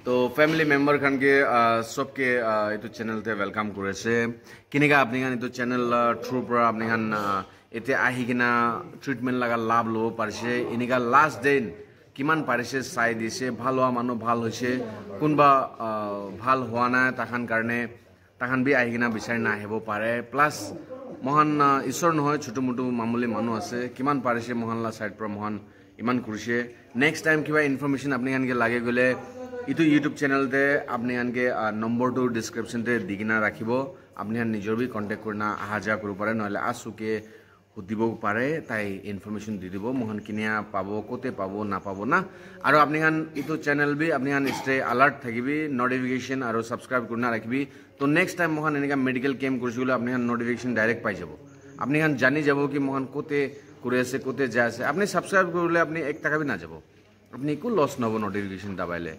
তো family member খান के सबके इतो चैनल ते वेलकम करेছে किनेका আপনি খান इतो चैनल थ्रू पर আপনি খান এতে আহি কিনা ট্রিটমেন্ট লাগা লাভ লব পারছে ইনিকা লাস্ট দিন কিমান পারছে চাই দিছে ভালো মানুহ ভাল হৈছে কোনবা ভাল হোৱা না তাখান কাৰণে তাখান বি আহি কিনা বিচাৰি না হেব পাৰে প্লাস মহান ঈশ্বৰ নহয় ছোট মোটো মামুলি মানুহ আছে কিমান পাৰছে মহানলা সাইড পৰা মহান ইমান কৰিছে নেক্সট টাইম কিবা ইনফরমেশন আপনি খানকে লাগে গলে ইটো ইউটিউব চ্যানেল তে আপনি খানকে নম্বৰ টো ডেসক্ৰিপশন তে দিগিনা ৰাখিব আপনি খান নিজৰ বি কন্টাক্ট কৰনা আহা যা কৰিব পাৰে নহলে আসুকে দিব পাৰে তাই ইনফরমেশন দি দিব মহান কিনিয়া পাব কোতে পাব না পাব না আৰু আপনি খান ইটো চ্যানেল বি আপনি খান স্টে আলাৰ্ট থাকিবি নোটিফিকেশন আৰু সাবস্ক্ৰাইব কৰনা ৰাখিবি তো নেক্সট টাইম মহান এনেকা মেডিকেল ক্যাম্প কৰিছিল আপনি খান নোটিফিকেশন ডাইরেক্ট পাই যাব আপনি খান জানি যাব কি মহান কোতে করে আছে কোতে যা আছে আপনি সাবস্ক্রাইব করলে আপনি 1 টাকা বি না যাব আপনি কো লস নব নোটিফিকেশন দাবাইলে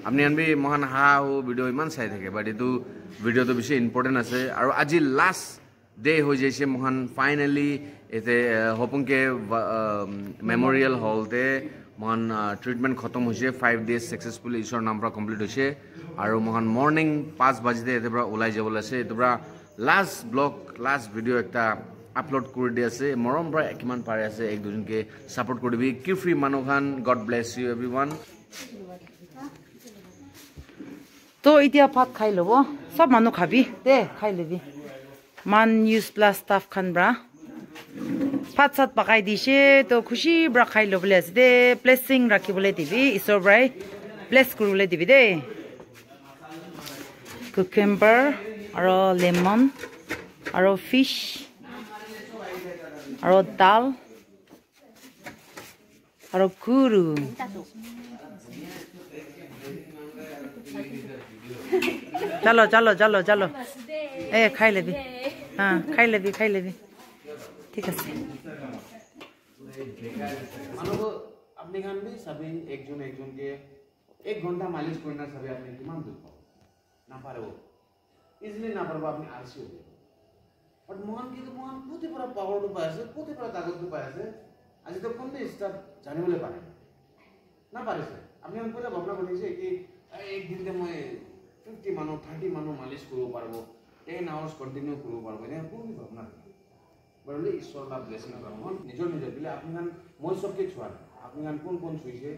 আপনি আনবি মহান হা ও ভিডিও ইমান চাই থাকে বাট এটো ভিডিও তো বেশি ইম্পর্টেন্ট আছে আর আজি লাস্ট ডে হৈ যাইছে মহান ফাইনালি এতে হপংকে মেমোরিয়াল হলতে মহান ট্রিটমেন্ট খতম হৈছে 5 ডেজ সাকসেসফুলি ঈশ্বর নামরা কমপ্লিট হৈছে আর মহান মর্নিং 5 বাজিতে এতে পৰা ওলাই যাবলৈ আছে এতে পৰা লাস্ট ব্লগ লাস্ট ভিডিও একটা আপলোড কৰি দি আছে মৰম পৰা কিমান পাৰে আছে এক দুজনকে সাপোৰ্ট কৰিবি কিফ্রি মানুহখান গড ব্লেস ইউ এভরিওয়ান তো এতিয়া ভাত খাই লব সব মানুহ খাবি দে খাই লবি মান নিউজ প্লাস স্টাফ খান ব্রা ভাত সাত পাকাই দিছে তো খুশি ব্রা খাই লবলে আছে দে ব্লেসিং ৰাখিবলৈ দিবি ঈশ্বৰ ব্ৰাই ব্লেস কৰিবলৈ দিবি দে কুকুম্বাৰ আৰু লেমন আৰু ফিশ আৰু দাল আৰু গুৰু চলো চলো চলো চলো এ খাই লবি হ্যাঁ খাই লবি ঠিক আছে মানুহ আপনি খান বি সবই একজন একজনকে 1 ঘন্টা মালিশ করনা সবই আপনি কিমান দুঃখ না পারব ইজিলি না পারব আপনি আলসি হয়ে যাবেন বাট মহান কিন্তু মহান কোতে পুরা পাওয়ার তো পাইছে কোতে পুরা তাকত তো পাইছে আজি তো কোন স্টাফ জানিবলে পারে না পারেছে আপনি আমি কইলা ভাবনা করেছে কি এক দিনতে মই 50 মানুহ 30 মানুহ মালিশ করব পারব 10 আওয়ার্স কন্টিনিউ করব পারব না কোন ভাবনা বলে ঈশ্বর লাভ ব্লেসিং করব নিজর নিজর দিলে আপনি গান মই সবকে ছুয়া আপনি গান কোন কোন ছুইছে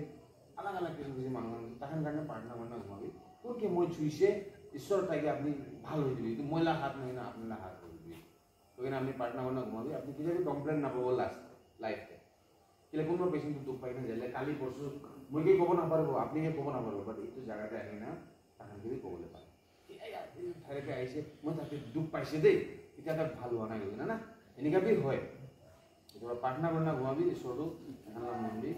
আলাদা আলাদা কিছু কিছু মানুষ তখন গানে পার্টনার বানা ঘুমাবি কোন কে মই ছুইছে ঈশ্বর তাকে আপনি ভালো হয়ে দিবি তো ময়লা হাত নাই না আপনি হাত করবি তো এখানে আপনি পার্টনার বানা ঘুমাবি আপনি কিছু কমপ্লেন না পাবো লাস্ট লাইফে কিলে কোনো পেশেন্ট দুঃখ পাই না যাইলে কালি পরশু মই কি কব না পারবো আপনি কি কব না পারবো বাট এই জায়গাতে আহি না তখন কি কবলে পারে এই ধারেকে আইছে মই তাকে দুঃখ পাইছে দেই এটা তার ভালো হনা গেল না না এনেকা বি হয় তোরা পার্টনার বানা ঘুমাবি ঈশ্বরও এখানে মন্দির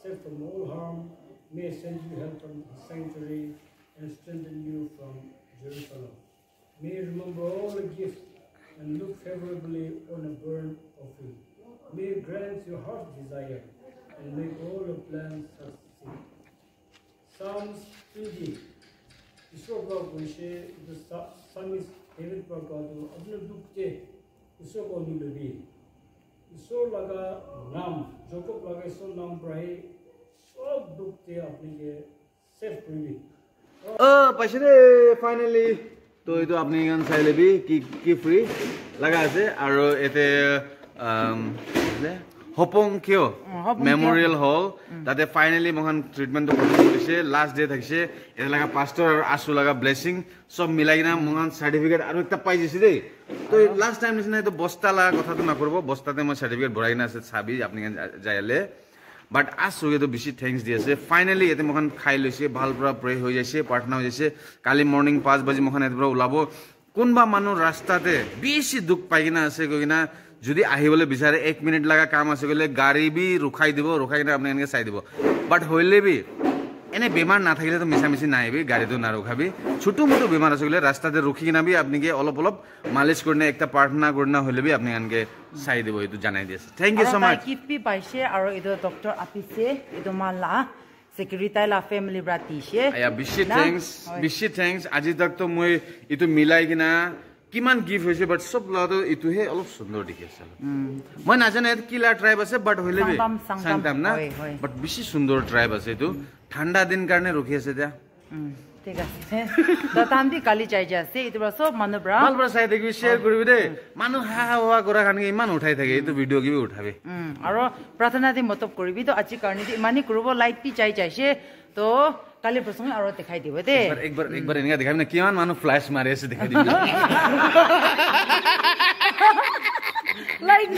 Safe from all harm, may send you help from the sanctuary and strengthen you from Jerusalem. May you remember all the gifts and look favorably on a burnt offering. May you grant your heart's desire and make all your plans succeed. Psalms 3D. ईश्वर का विषय the psalmist David का तो अपने दुख के ईश्वर को निलबी ईश्वर लगा नाम Jacob लगा ईश्वर नाम प्राही सब दुख के अपने के सेफ करी পাইছে রে ফাইনালি তো এইটো আপনি গান চাই লবি কি ফ্রি লাগা আছে আৰু এতে হপং কিয় মেমোৰিয়াল হল তাতে ফাইনালি মহান ট্ৰিটমেন্ট কৰিছে লাস্ট ডে থাকিছে এটা লাগা পাস্টৰ আৰু আসু লাগা ব্লেসিং সব মিলাই কিনা মহান সাৰ্টিফিকেট আৰু একটা পাই দিছে দেই তো লাস্ট টাইম নিচিনা এইটো বস্তা লাগা কথাটো না করব বস্তাতে মই সার্টিফিকেট ভৰাই কিনা আছে চাবি আপনি যাইলে বাট আসু এটো বেশি থ্যাঙ্কস দি আছে ফাইনালি এতে মহান খাই লৈছে ভাল পৰা প্ৰে হৈ যাইছে প্ৰাৰ্থনা হৈ যাইছে কালি মৰ্নিং 5 বাজি মহান এত পৰা ওলাব কোনবা মানুহ ৰাস্তাতে বেশি দুখ পাই কিনা আছে কইনা যদি আহিবলৈ বিচাৰে 1 মিনিট লাগা কাম আছে গলে গাড়ী বি রুখাই দিব রুখাই কিনা আপনি এনেকে চাই দিব বাট হইলে বি এনে বেমার না থাকিলে তো মিছামিছি নাইবি গাড়ীটো না রুখাবি ছোট মোটো বেমার আছে গলে রাস্তাতে রুখি কিনা বি আপনি কে অলপ অলপ মালিশ করনে একটা প্রার্থনা করনা হইলে বি আপনি আনকে চাই দিব এটো জানাই দিছে থ্যাংক ইউ সো মাচ কিপি পাইছে আৰু এটো ডক্টৰ আপিছে এটো মালা সেক্রেটারি লা ফ্যামিলি ব্রাতিছে আয়া বিশি থ্যাঙ্কস আজি তক তো মই এটো মিলাই কিনা কিমান গিফট হৈছে বাট সব লাটো ইটোহে অলপ সুন্দৰ দেখি আছে মই নাজানে কিলা ট্ৰাইব আছে বাট হইলে বি সাংতাম না বাট বেশি সুন্দৰ ট্ৰাইব আছে এটো ঠাণ্ডা দিন কাৰণে ৰখি আছে এতিয়া ঠিক আছে তো তান্তি কালি চাই যায় আছে এইটো সব মানুহ ব্ৰা ভাল পৰা চাই থাকিবি শ্বেয়াৰ কৰিবি দেই মানুহ হা হা কৰা কাৰণে ইমান উঠাই থাকে এইটো ভিডিঅ' কিবি উঠাবি আৰু প্ৰাৰ্থনা দি মতব কৰিবি তো আজি কাৰণে ইমানি কৰিব লাইট পি চাই যাইছে তো কালি প্ৰসংগ আৰু দেখাই দিব দে একবাৰ এনেকা দেখাবি না কিমান মানুহ ফ্লাছ মাৰি আছে দেখাই দিবি লাইট